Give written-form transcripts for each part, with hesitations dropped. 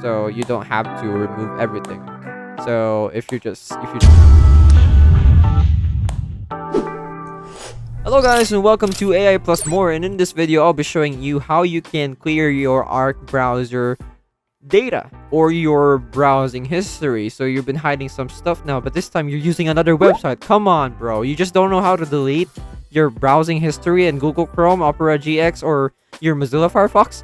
so you don't have to remove everything. So if you Hello guys, and welcome to AI Plus More, and in this video I'll be showing you how you can clear your Arc browser data or your browsing history. So you've been hiding some stuff now, but this time you're using another website. Come on, bro. You just don't know how to delete your browsing history in Google Chrome, Opera GX, or your Mozilla Firefox?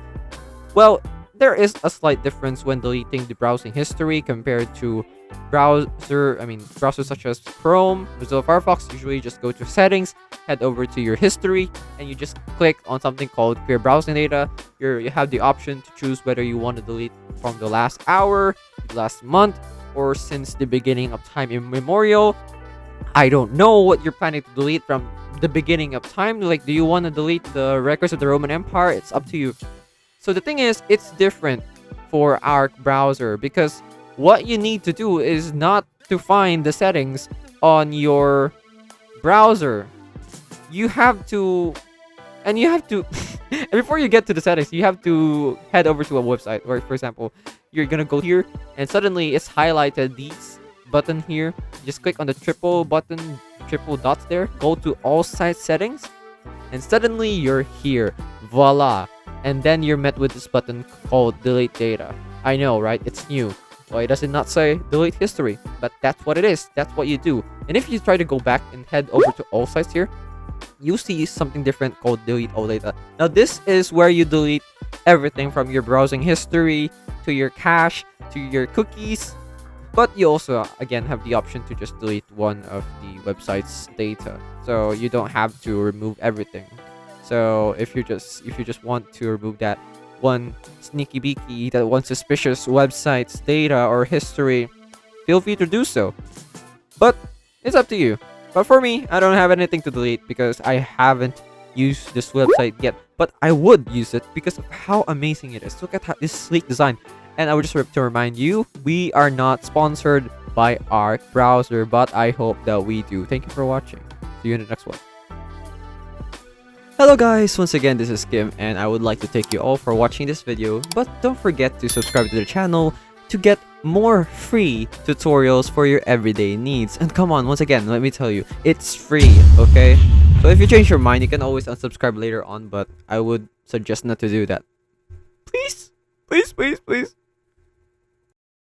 Well, there is a slight difference when deleting the browsing history compared to browsers such as Chrome, Mozilla Firefox. Usually just go to settings, head over to your history, and you just click on something called clear browsing data. You have the option to choose whether you want to delete from the last hour, the last month, or since the beginning of time immemorial. I don't know what you're planning to delete from the beginning of time. Like, do you want to delete the records of the Roman Empire? It's up to you. So the thing is, it's different for our browser because what you need to do is not to find the settings on your browser. You have to, and before you get to the settings, you have to head over to a website. Or for example, you're gonna go here, and suddenly it's highlighted these button here. Just click on the triple dots there. Go to all site settings, and suddenly you're here. Voila! And then you're met with this button called delete data. I know, right? It's new. Why does it not say delete history? But that's what it is. That's what you do. And if you try to go back and head over to all sites here, you see something different called delete all data. Now this is where you delete everything from your browsing history to your cache to your cookies. But you also again have the option to just delete one of the website's data. So you don't have to remove everything. So if you just want to remove that one sneaky beaky, that one suspicious website's data or history, feel free to do so. But it's up to you. But for me, I don't have anything to delete because I haven't used this website yet. But I would use it because of how amazing it is. Look at this sleek design. And I would just to remind you, we are not sponsored by Arc browser, but I hope that we do. Thank you for watching. See you in the next one. Hello guys, once again this is Kim, and I would like to thank you all for watching this video, but don't forget to subscribe to the channel to get more free tutorials for your everyday needs. And come on, once again, let me tell you, it's free, okay? So if you change your mind, you can always unsubscribe later on, but I would suggest not to do that. Please, please, please, please.